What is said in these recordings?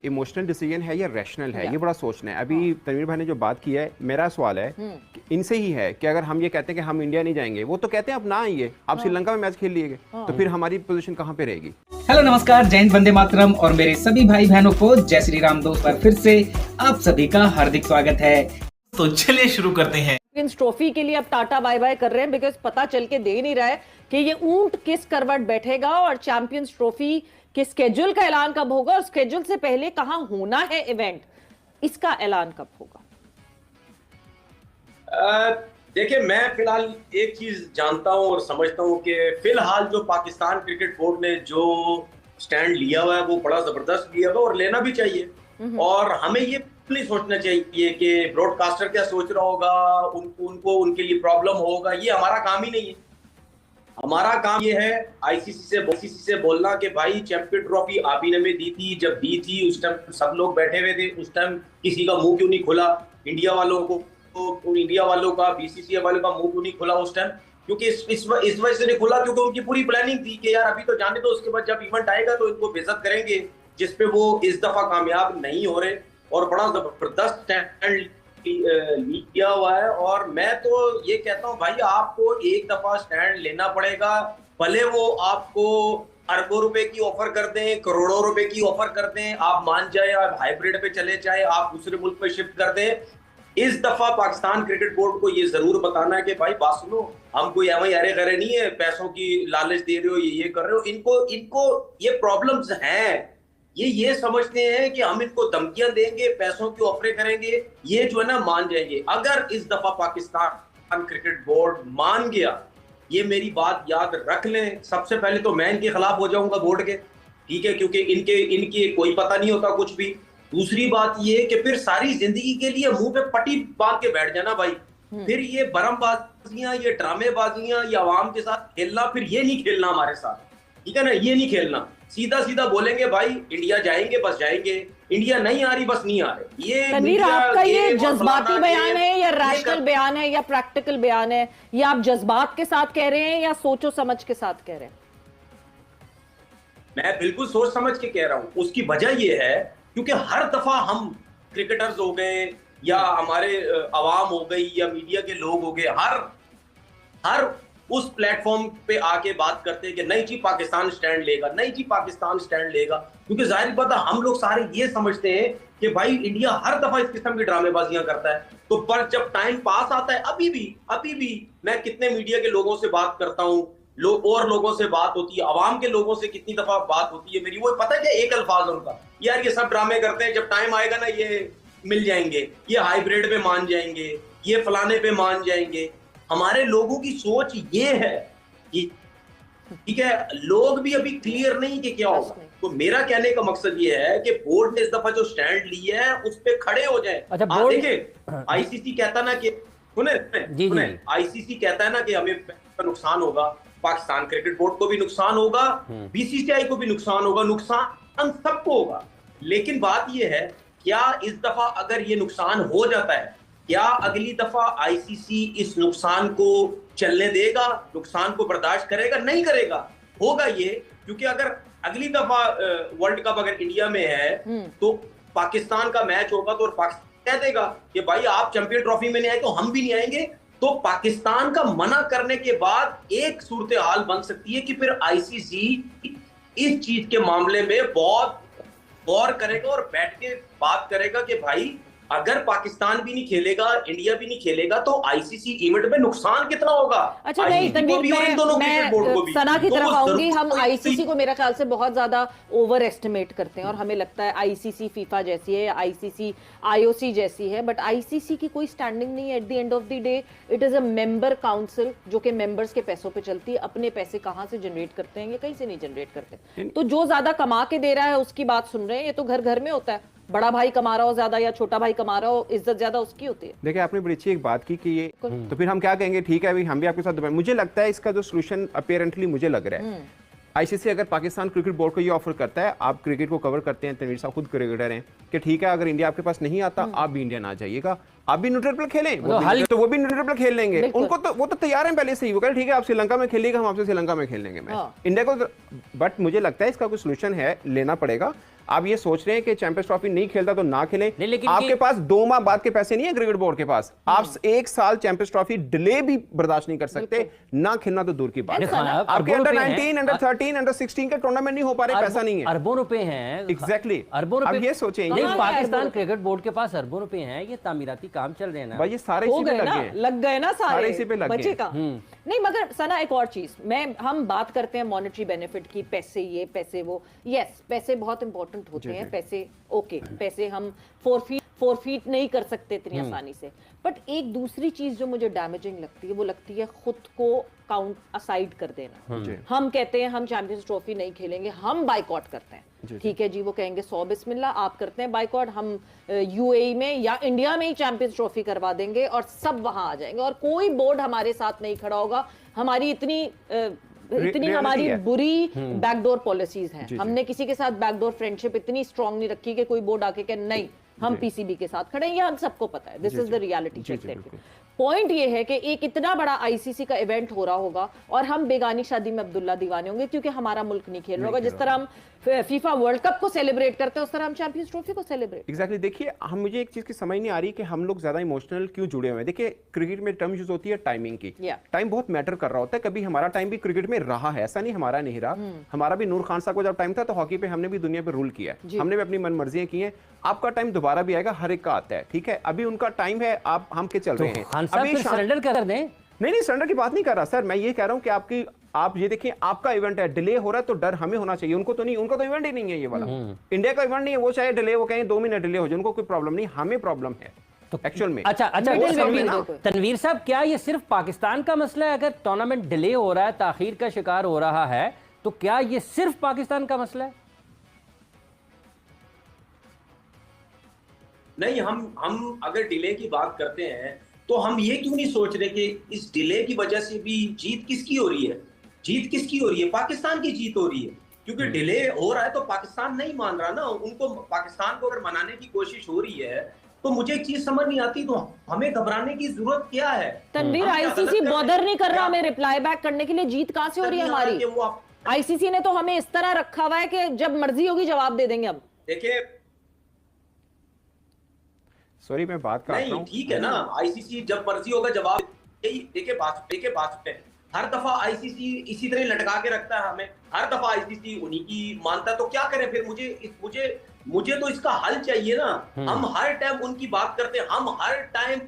Emotional decision है या rational है, ये बड़ा सोचना है। अभी तनवीर भाई ने जो बात की है, मेरा सवाल है कि इनसे ही है कि अगर हम ये कहते हैं कि हम इंडिया नहीं जाएंगे, वो तो कहते हैं आप ना आइए, आप श्रीलंका में मैच खेल लीजिए, तो फिर हमारी पोजीशन कहाँ पे रहेगी? हेलो नमस्कार, जय हिंद, वंदे मातरम और मेरे सभी भाई बहनों को जय श्री राम। दोस्त बार फिर से आप सभी का हार्दिक स्वागत है। तो चलिए शुरू करते हैं। चैंपियंस ट्रॉफी के लिए अब टाटा बाय बाय कर रहे हैं, बिकॉज पता चल के दे नहीं रहा है कि ये ऊंट किस करवट बैठेगा और चैंपियंस ट्रॉफी के स्केड्यूल का ऐलान कब होगा और स्केड्यूल से पहले कहां होना है इवेंट, इसका ऐलान कब होगा? देखिए, मैं फिलहाल एक चीज जानता हूं और समझता हूं कि फिलहाल जो पाकिस्तान क्रिकेट बोर्ड ने जो स्टैंड लिया हुआ है वो बड़ा जबरदस्त लिया हुआ है और लेना भी चाहिए। और हमें ये नहीं सोचना चाहिए कि ब्रॉडकास्टर क्या सोच रहा होगा, उनको उनके लिए प्रॉब्लम होगा, ये हमारा काम ही नहीं है। हमारा काम ये है आईसीसी से बोलना कि भाई चैंपियन ट्रॉफी आप ही ने में दी थी, जब दी थी उस टाइम सब लोग बैठे हुए थे, उस टाइम किसी का मुंह क्यों नहीं खुला? इंडिया वालों को, तो इंडिया वालों का, बीसीसीआई वालों का मुंह क्यों नहीं खुला उस टाइम? क्योंकि इस वजह से नहीं खुला क्योंकि उनकी पूरी प्लानिंग थी कि यार अभी तो जाने दो, उसके बाद जब इवेंट आएगा तो इनको बेइज्जत करेंगे, जिसपे वो इस दफा कामयाब नहीं हो रहे और बड़ा जबरदस्त स्टैंड लिया हुआ है। और मैं तो ये कहता हूं भाई, आपको एक दफा स्टैंड लेना पड़ेगा, भले वो आपको अरबों रुपए की ऑफर कर दें, करोड़ों रुपए की ऑफर कर दें, आप मान जाए, आप हाइब्रिड पे चले जाए, आप दूसरे मुल्क पे शिफ्ट कर दें। इस दफा पाकिस्तान क्रिकेट बोर्ड को ये जरूर बताना है कि भाई बात सुनो, हम कोई एवं अरे गरे नहीं है, पैसों की लालच दे रहे हो, ये कर रहे हो, इनको ये प्रॉब्लम्स हैं। ये समझते हैं कि हम इनको धमकियां देंगे, पैसों की ऑफरें करेंगे, ये जो है ना मान जाएंगे। अगर इस दफा पाकिस्तान क्रिकेट बोर्ड मान गया, ये मेरी बात याद रख लें, सबसे पहले तो मैं इनके खिलाफ हो जाऊंगा बोर्ड के, ठीक है, क्योंकि इनके कोई पता नहीं होता कुछ भी। दूसरी बात ये कि फिर सारी जिंदगी के लिए मुंह पे पट्टी बांध के बैठ जाना भाई, फिर ये बरमबाजियां, ये ड्रामेबाजियां, ये आवाम के साथ खेलना, फिर ये नहीं खेलना हमारे साथ, ठीक है ना, ये नहीं खेलना। सीधा सीधा बोलेंगे भाई इंडिया जाएंगे, बस जाएंगे, इंडिया नहीं आ रही, बस नहीं आ रहे। ये तनवीर, आपका ये जज्बाती बयान है या रैशनल बयान है या प्रैक्टिकल बयान है? या आप जज्बात के साथ कह रहे हैं या सोचो समझ के साथ कह रहे हैं? मैं बिल्कुल सोच समझ के कह रहा हूं। उसकी वजह ये है क्योंकि हर दफा हम क्रिकेटर्स हो गए या हमारे अवाम हो गई या मीडिया के लोग हो गए, हर उस प्लेटफॉर्म पे आके बात करते हैं कि नहीं जी पाकिस्तान स्टैंड लेगा, नहीं जी पाकिस्तान स्टैंड लेगा, क्योंकि जाहिर बात है हम लोग सारे ये समझते हैं कि भाई इंडिया हर दफा इस किस्म की ड्रामेबाजियां करता है। तो पर जब टाइम पास आता है, अभी भी मैं कितने मीडिया के लोगों से बात करता हूं, और लोगों से बात होती है, अवाम के लोगों से कितनी दफा बात होती है मेरी, वो पता है क्या एक अल्फाज उनका, यार ये सब ड्रामे करते हैं, जब टाइम आएगा ना ये मिल जाएंगे, ये हाइब्रिड पे मान जाएंगे, ये फलाने पे मान जाएंगे। हमारे लोगों की सोच ये है कि ठीक है, लोग भी अभी क्लियर नहीं कि क्या होगा। तो मेरा कहने का मकसद ये है कि बोर्ड ने इस दफा जो स्टैंड लिया है उस पे खड़े हो जाए। अच्छा, देखिए आईसीसी कहता ना कि सुने आईसीसी कहता है ना कि हमें नुकसान होगा, पाकिस्तान क्रिकेट बोर्ड को भी नुकसान होगा, बीसीसीआई को भी नुकसान होगा, नुकसान सबको होगा। लेकिन बात यह है, क्या इस दफा अगर ये नुकसान हो जाता है, क्या अगली दफा आईसीसी इस नुकसान को चलने देगा, नुकसान को बर्दाश्त करेगा? नहीं करेगा। होगा ये, क्योंकि अगर अगली दफा वर्ल्ड कप अगर इंडिया में है तो पाकिस्तान का मैच होगा तो पाकिस्तान कह देगा कि भाई आप चैंपियन ट्रॉफी में नहीं आए तो हम भी नहीं आएंगे। तो पाकिस्तान का मना करने के बाद एक सूरत हाल बन सकती है कि फिर आईसीसी इस चीज के मामले में बहुत गौर करेगा और बैठ के बात करेगा कि भाई अगर पाकिस्तान भी नहीं खेलेगा, इंडिया भी नहीं खेलेगा, तो आईसीसी इवेंट में नुकसान कितना होगा। अच्छा नहीं तनवीर, मैं सना की तरफ आऊंगी। हम आईसीसी को मेरा ख्याल से बहुत ज्यादा ओवर एस्टिमेट करते हैं और हमें लगता है आईसीसी फीफा जैसी है, आईसीसी आईओसी जैसी है, बट आईसीसी की कोई स्टैंडिंग नहीं है। At the end of the day it is a member council जो कि मेंबर्स के पैसों पे चलती है। अपने पैसे कहाँ से जनरेट करते हैं? ये कहीं से नहीं जनरेट करते। तो जो ज्यादा कमा के दे रहा है उसकी बात सुन रहे हैं। ये तो घर घर में होता है, बड़ा भाई कमा रहा हो ज्यादा या छोटा भाई कमा रहा हो, इज्जत ज्यादा उसकी होती है। देखिए, आपने बड़ी अच्छी एक बात की कि ये तो फिर हम क्या कहेंगे, ठीक है अभी हम भी आपके साथ, मुझे लगता है इसका जो सोल्यूशन अपेरेंटली मुझे लग रहा है, आईसीसी अगर पाकिस्तान क्रिकेट बोर्ड को ये ऑफर करता है, आप क्रिकेट को कवर करते हैं, तनवीर साहब खुद क्रिकेटर हैं, कि ठीक है अगर इंडिया आपके पास नहीं आता आप भी इंडिया ना जाइएगा, आप भी न्यूट्रल पर खेलें, वो भी न्यूट्रल पर खेल लेंगे। उनको तो वो तो तैयार हैं पहले से ही, वो कह ठीक है आप श्रीलंका में खेलिएगा, हम आपसे श्रीलंका में खेल लेंगे मैच इंडिया को। बट मुझे लगता है इसका कोई सोल्यूशन है, लेना पड़ेगा। आप ये सोच रहे हैं कि चैंपियंस ट्रॉफी नहीं खेलता तो ना खेले, नहीं, लेकिन आपके पास 2 माह बाद के पैसे नहीं है क्रिकेट बोर्ड के पास, आप 1 साल चैंपियंस ट्रॉफी डिले भी बर्दाश्त नहीं कर सकते, ना खेलना तो दूर की बात है। आपके अंडर 19, अंडर 13, अंडर 16 के टूर्नामेंट नहीं हो पा रहे, पैसा नहीं है, अरबों रुपए हैं। एग्जैक्टली, अरबों रुपए। अब ये सोचेंगे नहीं, पाकिस्तान क्रिकेट बोर्ड के पास अरबों रुपए हैं, ये तामीराती काम चल रहे हैं ना भाई, ये सारे हो इसी पे गए ना, लगे हैं, लग गए ना सारे इसी पे लग बचे गए। का नहीं। मगर सना एक और चीज, हम बात करते हैं मॉनेटरी बेनिफिट की, पैसे ये पैसे वो, यस पैसे बहुत इंपॉर्टेंट होते हैं, पैसे ओके, पैसे हम फोरफीट नहीं कर सकते इतनी आसानी से, बट एक दूसरी चीज जो मुझे डैमेजिंग लगती है वो लगती है खुद को काउंट असाइड कर देना। हम कहते हैं हम चैंपियंस ट्रॉफी नहीं खेलेंगे, हम बाइकॉट करते हैं, ठीक है जी, वो कहेंगे 100 बिस्मिल्लाह, आप करते हैं बाइकॉट, हम यूएई में या इंडिया में ही चैंपियंस ट्रॉफी करवा देंगे और सब वहां आ जाएंगे और कोई बोर्ड हमारे साथ नहीं खड़ा होगा। हमारी इतनी हमारी बुरी बैकडोर पॉलिसीज हैं, हमने किसी के साथ बैकडोर फ्रेंडशिप इतनी स्ट्रांग नहीं रखी कि कोई बोर्ड आके कहे नहीं हम पीसीबी के साथ खड़े हैं, ये हम सबको पता है, this is the reality check. Point ये है कि एक इतना बड़ा आईसीसी का इवेंट हो रहा होगा और हम बेगानी शादी में अब्दुल्ला दीवाने होंगे क्योंकि हमारा मुल्क नहीं खेल रहा होगा। जिस तरह हम फीफा वर्ल्ड कप को सेलिब्रेट करते हैं उस तरह हम चैंपियंस ट्रॉफी को सेलिब्रेट। एग्जैक्टली, देखिए मुझे एक चीज की समझ नहीं आ रही कि हम लोग ज्यादा इमोशनल क्यों जुड़े हुए हैं। देखिए क्रिकेट में टर्म यूज होती है टाइमिंग की, टाइम बहुत मैटर कर रहा होता है, कभी हमारा टाइम भी क्रिकेट में रहा है, ऐसा नहीं हमारा नहीं रहा, हमारा भी नूर खान साहब को जब टाइम था तो हॉकी पे हमने भी दुनिया पे रूल किया है, हमने भी अपनी मन मर्जियां की हैं, आपका टाइम दोबारा भी आएगा, हर एक का आता है, ठीक है, अभी उनका टाइम है, आप हम के चल रहे हैं, अभी सरेंडर कर दें। नहीं सरेंडर की बात नहीं कर रहा सर, मैं ये कह रहा हूं कि आप ये देखिए आपका इवेंट है, डिले हो रहा है तो डर हमें होना चाहिए, उनको तो नहीं, उनका तो इवेंट ही नहीं है ये वाला, इंडिया का इवेंट नहीं है, वो चाहे डिले वो कहें 2 महीने डिले हो जाए, उनको कोई प्रॉब्लम नहीं, हमें प्रॉब्लम है तो एक्चुअल में। अच्छा तनवीर साहब, क्या ये सिर्फ पाकिस्तान का मसला है? अगर टूर्नामेंट डिले हो रहा है, ताखीर का शिकार हो रहा है, तो क्या ये सिर्फ पाकिस्तान का मसला है? नहीं, हम अगर डिले की बात करते हैं तो हम ये क्यों नहीं सोच रहे कि इस डिले की वजह से भी जीत किसकी हो रही है? जीत किसकी हो रही है? पाकिस्तान की जीत हो रही है, क्योंकि डिले हो रहा है तो पाकिस्तान नहीं मान रहा ना, उनको पाकिस्तान को अगर मनाने की कोशिश हो रही है तो मुझे एक चीज समझ नहीं आती, तो हमें घबराने की जरूरत क्या है? तनवीर, आईसीसी बॉदर नहीं कर रहा हमें रिप्लाई बैक करने के लिए, जीत कहां से हो रही है हमारी? आईसीसी ने तो हमें इस तरह रखा हुआ है कि जब मर्जी होगी जवाब दे देंगे। अब देखिए, सॉरी मैं बात कर रहा हूं, ठीक है ना, आईसीसी जब मर्जी होगा जवाब, देखिए बात पे हर दफा आईसीसी इसी तरह लटका के रखता है हमें, हर दफा आईसीसी उन्हीं की मानता है, तो क्या करें फिर? मुझे तो इसका हल चाहिए ना। हम हर टाइम उनकी बात करते हैं, हम हर टाइम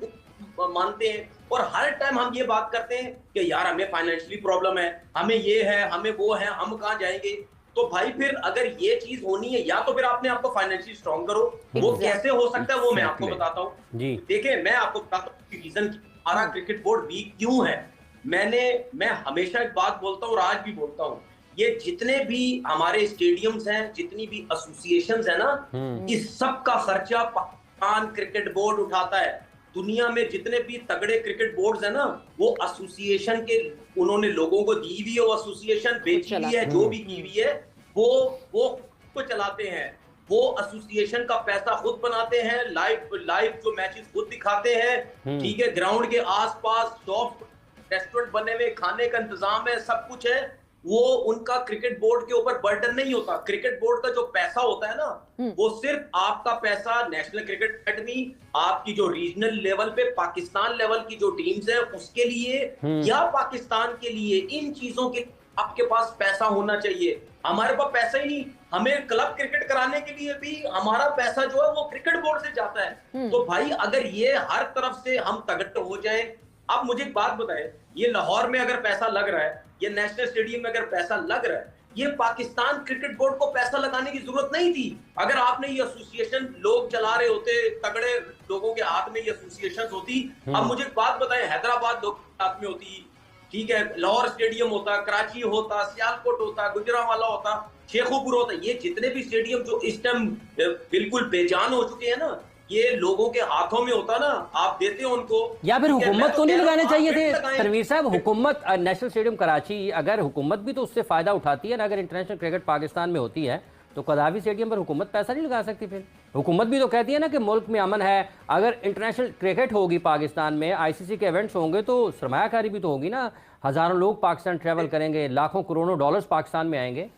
मानते हैं और हर टाइम हम ये बात करते हैं कि यार हमें फाइनेंशियली प्रॉब्लम है, हमें ये है, हमें वो है, हम कहाँ जाएंगे? तो भाई फिर अगर ये चीज होनी है, या तो फिर आपने आपको फाइनेंशियली स्ट्रॉन्ग करो, वो कैसे हो सकता है वो मैं आपको बताता हूँ। देखिए, मैं आपको बताता हूँ रीजन हमारा क्रिकेट बोर्ड वीक क्यों है। मैं हमेशा एक बात बोलता हूँ और आज भी बोलता हूँ, ये जितने भी हमारे स्टेडियम्स हैं, जितनी भी एसोसिएशंस है ना, इस सब का खर्चा पाकिस्तान क्रिकेट बोर्ड उठाता है। दुनिया में जितने भी तगड़े क्रिकेट बोर्ड्स है ना, वो एसोसिएशन के उन्होंने लोगों को दी हुई है, वो एसोसिएशन बेची हुई है, जो भी की हुई है वो चलाते हैं, वो एसोसिएशन का पैसा खुद बनाते हैं, लाइव जो मैचेस खुद दिखाते हैं, ठीक है, ग्राउंड के आसपास शॉप रेस्टोरेंट बने हुए, खाने का इंतजाम है, सब कुछ है, वो उनका क्रिकेट बोर्ड के ऊपर बर्डन नहीं होता। क्रिकेट बोर्ड का जो पैसा होता है ना, वो सिर्फ आपका पैसा नेशनल क्रिकेट अकेडमी, आपकी जो रीजनल लेवल पे पाकिस्तान लेवल की जो टीम्स है उसके लिए या पाकिस्तान के लिए, इन चीजों के आपके पास पैसा होना चाहिए। हमारे पास पैसा ही नहीं, हमें क्लब क्रिकेट कराने के लिए भी हमारा पैसा जो है वो क्रिकेट बोर्ड से जाता है। तो भाई अगर ये हर तरफ से हम तगड़े हो जाएं, आप मुझे एक बात बताएं, ये लाहौर में अगर पैसा लग रहा है, ये नेशनल स्टेडियम में अगर पैसा लग रहा है, ये पाकिस्तान क्रिकेट बोर्ड को पैसा लगाने की जरूरत नहीं थी। अगर आपने ये एसोसिएशन लोग चला रहे होते, तगड़े लोगों के हाथ में ये एसोसिएशन होती। अब मुझे एक बात बताएं, हैदराबाद लोग के हाथ में होती, ठीक है, लाहौर स्टेडियम होता, कराची होता, सियालकोट होता, गुजरांवाला होता, शेखोपुर होता, ये जितने भी स्टेडियम जो इस टाइम बिल्कुल बेजान हो चुके हैं ना, ये लोगों के हाथों में होता ना, आप देते हो उनको, या फिर हुकूमत को नहीं लगाने चाहिए थे तनवीर साहब? हुकूमत नेशनल स्टेडियम कराची, अगर हुकूमत भी तो उससे फायदा उठाती है ना, अगर इंटरनेशनल क्रिकेट पाकिस्तान में होती है तो कदाफी स्टेडियम पर हुकूमत पैसा नहीं लगा सकती। फिर हुकूमत भी तो कहती है ना कि मुल्क में अमन है, अगर इंटरनेशनल क्रिकेट होगी पाकिस्तान में, आईसीसी के इवेंट्स होंगे तो सरमायाकारी भी तो होगी ना, हजारों लोग पाकिस्तान ट्रैवल करेंगे, लाखों करोड़ों डॉलर्स पाकिस्तान में आएंगे।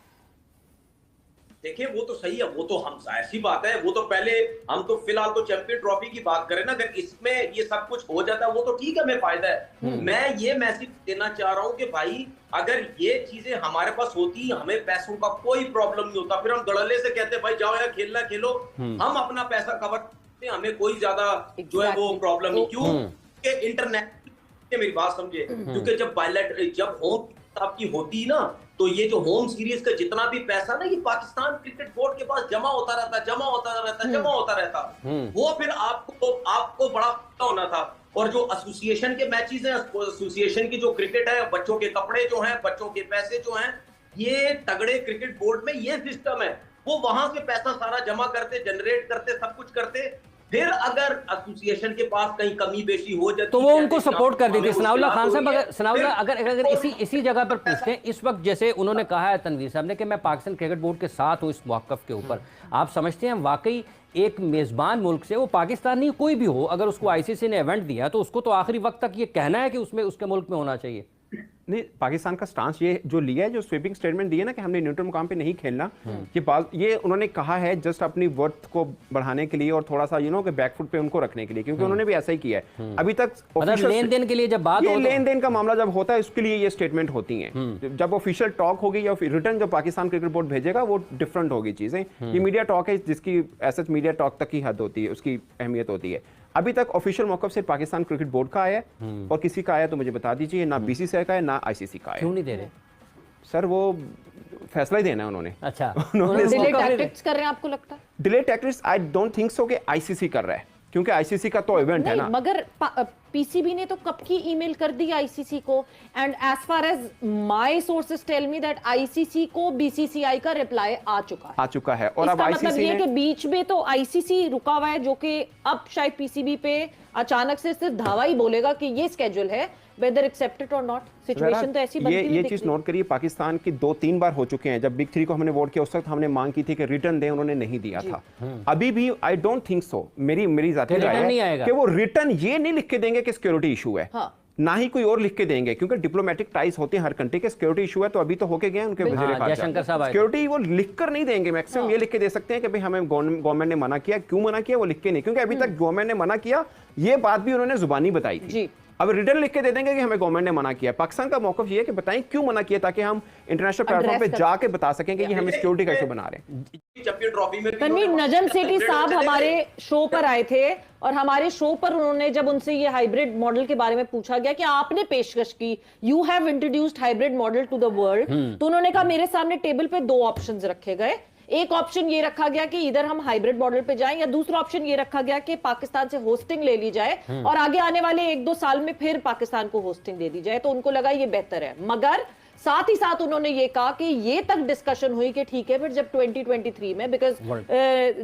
देखिए वो तो सही है, वो तो हम ऐसी बात है, वो तो पहले हम तो फिलहाल तो चैंपियन ट्रॉफी की बात करें ना, अगर इसमें ये सब कुछ हो जाता है वो तो ठीक है, हमें फायदा है। मैं ये मैसेज देना चाह रहा हूं कि भाई अगर ये चीजें हमारे पास होती, हमें पैसों का कोई प्रॉब्लम नहीं होता, फिर हम धड़ल्ले से कहते भाई जाओ यार खेलना खेलो, हम अपना पैसा कवर करते, हमें कोई ज्यादा जो है वो प्रॉब्लम नहीं। क्यों कि इंटरनेट, मेरी बात समझे, क्योंकि जब होम आपकी होती ना, तो ये जो होम सीरीज का जितना भी पैसा ना, ये पाकिस्तान क्रिकेट बोर्ड के पास जमा होता रहता, वो फिर आपको बड़ा फायदा होना था। और जो एसोसिएशन के मैचेस हैं, एसोसिएशन की जो क्रिकेट है, बच्चों के कपड़े जो हैं, बच्चों के पैसे जो हैं, ये तगड़े क्रिकेट बोर्ड में ये सिस्टम है, वो वहां से पैसा सारा जमा करते, जनरेट करते, सब कुछ करते। फिर अगर एसोसिएशन के पास कहीं कमी बेशी हो जाती तो वो उनको सपोर्ट कर देती। सनाउल्लाह खान साहब, अगर सनाउल्लाह अगर इसी जगह पर पूछते हैं, इस वक्त जैसे उन्होंने कहा है तनवीर साहब ने कि मैं पाकिस्तान क्रिकेट बोर्ड के साथ हूं इस मौक़िफ़ के ऊपर, आप समझते हैं वाकई एक मेजबान मुल्क से, वो पाकिस्तान नहीं कोई भी हो, अगर उसको आईसीसी ने इवेंट दिया तो उसको तो आखिरी वक्त तक ये कहना है कि उसमें उसके मुल्क में होना चाहिए? नहीं, पाकिस्तान का स्टांस ये जो लिया है, जो स्वीपिंग स्टेटमेंट दिया ना कि हमने न्यूट्रल मुकाम पे नहीं खेलना, ये उन्होंने कहा है जस्ट अपनी वर्थ को बढ़ाने के लिए और थोड़ा सा कि बैकफुट पे उनको रखने के लिए, क्योंकि उन्होंने भी ऐसा ही किया है। अभी तक मतलब लेन देन के लिए जब बात हो, लेन देन का मामला जब होता है उसके लिए ये स्टेटमेंट होती है। जब ऑफिशियल टॉक होगी या रिटर्न जो पाकिस्तान क्रिकेट बोर्ड भेजेगा वो डिफरेंट होगी चीजें। ये मीडिया टॉक है जिसकी ऐसा मीडिया टॉक तक की हद होती है, उसकी अहमियत होती है। अभी तक ऑफिशियल मौक़िफ़ से पाकिस्तान क्रिकेट बोर्ड का आया है, और किसी का आया तो मुझे बता दीजिए, ना बीसीसीआई का है ना आईसीसी का है। क्यों नहीं दे रहे सर? वो फैसला ही देना है उन्होंने। अच्छा, डिले टैक्टिक्स कर रहे हैं आपको लगता है? Delay tactics I don't think so कि आईसीसी कर रहा है, क्योंकि आईसीसी का तो इवेंट है ना। मगर पीसीबी ने तो कब की ईमेल कर दी आईसीसी को, and as far as my sources tell me that ICC को बीसीसीआई का रिप्लाई आ चुका है। और अब आईसीसी मतलब ये कि बीच में तो आईसीसी रुका हुआ है, जो कि अब शायद पीसीबी पे अचानक से सिर्फ धावा ही बोलेगा कि ये स्केड्यूल है, whether accepted or not। Situation तो ऐसी बनती है। ये चीज नोट करिए, पाकिस्तान की 2-3 बार हो चुके हैं। जब बिग 3 को हमने वोट किया उस वक्त हमने मांग की थी कि रिटर्न दें, उन्होंने नहीं दिया था। अभी भी आई डोंट थिंक सो, मेरी जाती राय है कि वो रिटर्न ये नहीं लिख के देंगे कि सिक्योरिटी इशू है, ना ही कोई और लिख के देंगे, क्योंकि डिप्लोमेटिक टाइज होते हैं हर कंट्री के। सिक्योरिटी इशू है तो अभी तो होके गए उनके वज़ीर ख़ारजा, सिक्योरिटी वो लिख कर नहीं देंगे। मैक्सिमम ये लिख के दे सकते हैं कि भाई हमें गवर्नमेंट ने मना किया। क्यों मना किया वो लिख के नहीं, क्योंकि अभी तक गवर्नमेंट ने मना किया, ये बात भी उन्होंने जुबानी बताई थी। अब रिटर्न लिख के दे देंगे कि हमें गवर्नमेंट ने मना किया। पाकिस्तान का मौक़िफ़ ये है कि बताएं क्यों मना किया, ताकि हम इंटरनेशनल प्लेटफॉर्म पे जाके बता सकें कि ये हम सिक्योरिटी का इशू बना रहे हैं। चैंपियन ट्रॉफी में तनवीर, नजम सेठी साहब हमारे शो पर आए थे, और हमारे शो पर उन्होंने जब उनसे ये हाइब्रिड मॉडल के बारे में पूछा गया कि आपने पेशकश की, you have introduced hybrid model to the world, तो उन्होंने कहा मेरे सामने टेबल पे 2 ऑप्शंस रखे गए। एक ऑप्शन ये रखा गया कि इधर हम हाइब्रिड मॉडल पे जाएं, या दूसरा ऑप्शन ये रखा गया कि पाकिस्तान से होस्टिंग ले ली जाए और आगे आने वाले 1-2 साल में फिर पाकिस्तान को होस्टिंग दे दी जाए। तो उनको लगा ये बेहतर है। मगर साथ ही साथ उन्होंने ये कहा कि ये तक डिस्कशन हुई कि ठीक है, फिर जब 2023 में, बिकॉज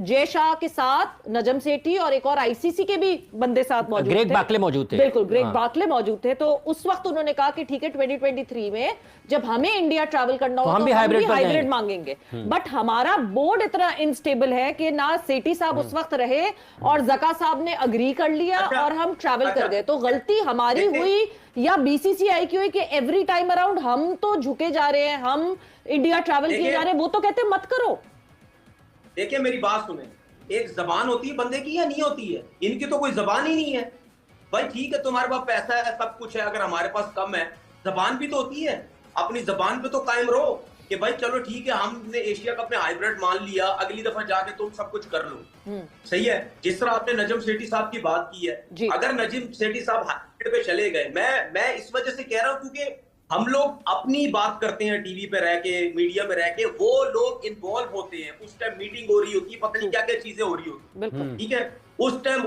जय शाह के साथ नजम सेठी और एक और आईसीसी के भी बंदे साथ मौजूद थे, ग्रेग बाकले मौजूद थे, बिल्कुल ग्रेग बाकले मौजूद थे। तो उस वक्त उन्होंने कहा कि ठीक है 2023 में जब हमें इंडिया ट्रैवल करना होगा तो हम भी हाइब्रिड मांगेंगे। बट हमारा बोर्ड इतना इनस्टेबल है कि ना सेठी साहब उस वक्त रहे और जका साहब ने अग्री कर लिया और हम ट्रैवल कर गए। तो गलती हमारी हुई या बीसीसीआई की हुई कि एवरी टाइम अराउंड हम तो झुके जा रहे हैं, हम इंडिया ट्रैवल किए जा रहे हैं, वो तो कहते हैं मत करो। देखिए मेरी बात सुने, एक जबान होती है बंदे की या नहीं होती है? इनकी तो कोई जबान ही नहीं है। भाई ठीक है तुम्हारे पास पैसा है, सब कुछ है, अगर हमारे पास कम है, जबान भी तो होती है। अपनी जबान पे तो कायम रहो कि भाई चलो ठीक है, हमने एशिया कप में हाइब्रिड मान लिया, अगली दफा जाके तुम सब कुछ कर लो। सही है। जिस तरह आपने नजम सेठी साहब की बात की है, अगर नजम सेठी साहब हाइब्रिड पे चले गए, मैं इस वजह से कह रहा हूं क्योंकि हम लोग अपनी बात करते हैं टीवी पे रह के, मीडिया में रह के, वो लोग इन्वॉल्व होते हैं, उस टाइम मीटिंग हो रही होती है, पता नहीं क्या क्या चीजें हो रही होती, ठीक है, उस टाइम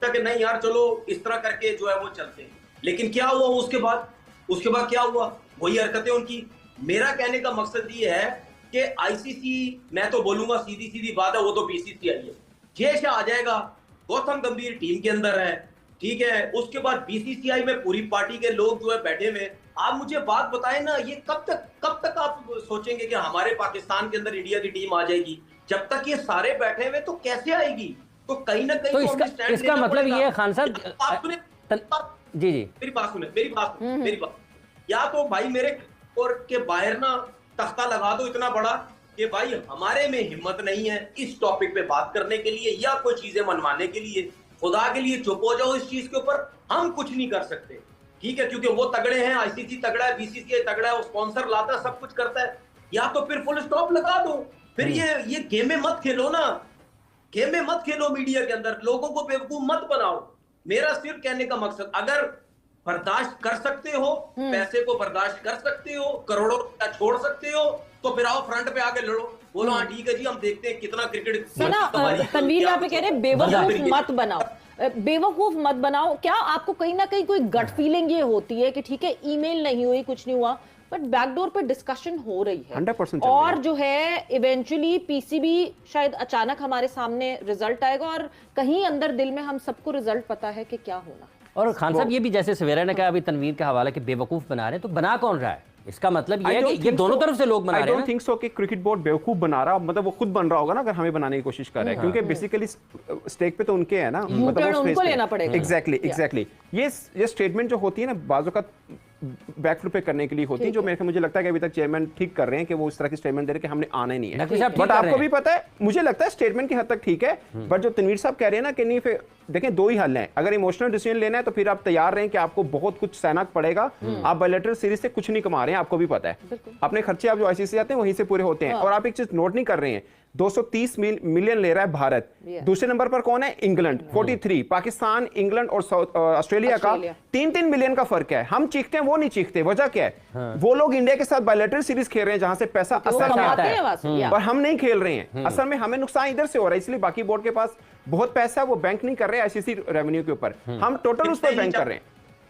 कि नहीं यार चलो इस तरह करके जो है वो चलते हैं। लेकिन क्या हुआ उसके बाद क्या हुआ? वही हरकतें उनकी। मेरा कहने का मकसद ये है कि आईसीसी, मैं तो बोलूंगा सीधी बात है, वो तो बीसीसीआई है। जय शाह आ जाएगा, गौतम गंभीर टीम के अंदर है, ठीक है, उसके बाद बीसीसीआई में पूरी पार्टी के लोग जो है बैठे हुए। आप मुझे बात बताएं ना, ये कब तक आप सोचेंगे कि हमारे पाकिस्तान के अंदर इंडिया की टीम आ जाएगी? जब तक ये सारे बैठे हुए तो कैसे आएगी? तो कहीं ना कहीं तो इसका मतलब ये है खान साहब, जी मेरी बात, या तो भाई मेरे और के बाहर ना तख्ता लगा दो इतना बड़ा कि भाई हमारे में हिम्मत नहीं है इस टॉपिक पे बात करने के लिए या कोई चीजें मनवाने के लिए, खुदा के लिए चुप हो जाओ इस चीज के ऊपर, हम कुछ नहीं कर सकते, ठीक है, क्योंकि वो तगड़े हैं, आईसीसी तगड़ा है, बीसीसीआई तगड़ा है, वो स्पॉन्सर लाता है, सब कुछ करता है, या तो फिर फुल स्टॉप लगा दो। फिर ये गेमें मत खेलो ना, गेमें मत खेलो मीडिया के अंदर, लोगों को बेवकूफ मत बनाओ। मेरा सिर्फ कहने का मकसद, अगर बर्दाश्त कर सकते हो, पैसे को बर्दाश्त कर सकते हो, करोड़ों रुपया छोड़ सकते हो, तो फिर आओ फ्रंट पे आके लड़ो, बोलो हाँ ठीक है जी हम देखते हैं कितना क्रिकेट। तनवीर यहाँ पे कह रहे हैं बेवकूफ मत बनाओ, बेवकूफ मत बनाओ। क्या आपको कहीं ना कहीं कोई गट फीलिंग ये होती है कि ठीक है ईमेल नहीं हुई, कुछ नहीं हुआ, बट बैकडोर पे डिस्कशन हो रही है 100% और जो है इवेंचुअली पीसीबी शायद अचानक हमारे सामने रिजल्ट आएगा और कहीं अंदर दिल में हम सबको रिजल्ट पता है कि क्या होना। और खान साहब ये भी जैसे सवेरा ने कहा अभी तनवीर का हवाला कि बेवकूफ बना रहे हैं, तो बना कौन रहा है? इसका मतलब ये है कि ये दोनों तरफ से लोग बना रहे हैं। I don't think so कि क्रिकेट बोर्ड बेवकूफ बना रहा, मतलब वो खुद बन रहा होगा ना अगर हमें बनाने की कोशिश कर रहे हैं, क्योंकि बेसिकली स्टेक पे तो उनके है ना, मतलब उनको लेना पड़ेगा। एग्जैक्टली ये स्टेटमेंट जो होती है ना बाजू का बैकफ्लिप पे करने के लिए होती है, जो मुझे लगता है कि अभी तक चेयरमैन ठीक कर रहे हैं कि वो इस तरह की स्टेटमेंट दे रहे हैं कि हमने आना ही नहीं है। बट आपको भी पता है, मुझे लगता है स्टेटमेंट की हद तक ठीक है, बट जो तनवीर साहब कह रहे हैं ना कि नहीं, फिर देखें दो ही हल हैं, अगर इमोशनल डिसीजन लेना है तो फिर आप तैयार रहें कि आपको बहुत कुछ सहना पड़ेगा, आप बायलैटरल सीरीज से कुछ नहीं कमा रहे हैं, आपको भी पता है, अपने खर्चे आप जो आईसीसी आते हैं वहीं से पूरे होते हैं। और आप एक चीज नोट नहीं कर रहे हैं, 230 मिलियन ले रहा है भारत, दूसरे नंबर पर कौन है? इंग्लैंड 43, पाकिस्तान, इंग्लैंड और ऑस्ट्रेलिया का 3-3 मिलियन का फर्क है। हम चीखते हैं, वो नहीं चीखते, वजह क्या है? वो लोग इंडिया के साथ बायलैटरल सीरीज खेल रहे हैं जहां से पैसा असर आता है और हम नहीं खेल रहे हैं। असल में हमें नुकसान इधर से हो रहा है, इसलिए बाकी बोर्ड के पास बहुत पैसा है, वो बैंक नहीं कर रहे आईसीसी रेवेन्यू के ऊपर, हम टोटल उस पर बैंक कर रहे हैं,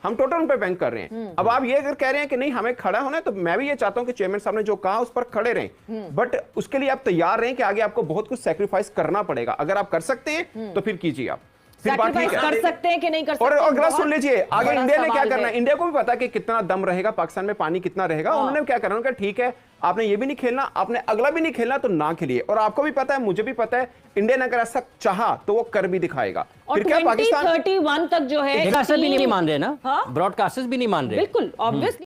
हम टोटल उन पे बैंक कर रहे हैं। अब आप ये अगर कह रहे हैं कि नहीं हमें खड़ा होना है, तो मैं भी ये चाहता हूं कि चेयरमैन साहब ने जो कहा उस पर खड़े रहें, बट उसके लिए आप तैयार रहें कि आगे आपको बहुत कुछ सैक्रिफाइस करना पड़ेगा। अगर आप कर सकते हैं तो फिर कीजिए, आप फिर बात ठीक है, कर सकते हैं कि नहीं कर सकते। और अगला सुन लीजिए, आगे इंडिया ने क्या करना है, इंडिया को भी पता है कि कितना दम रहेगा पाकिस्तान में, पानी कितना रहेगा, उन्होंने क्या करना है, ठीक है आपने ये भी नहीं खेलना, आपने अगला भी नहीं खेलना, तो ना खेलिए। और आपको भी पता है, मुझे भी पता है, इंडिया ने अगर ऐसा चाहा तो वो कर भी दिखाएगा। फिर क्या पाकिस्तान 2031 तक जो है भी नहीं मान रहे ना, ब्रॉडकास्टर्स भी नहीं मान रहे, बिल्कुल ऑब्वियसली।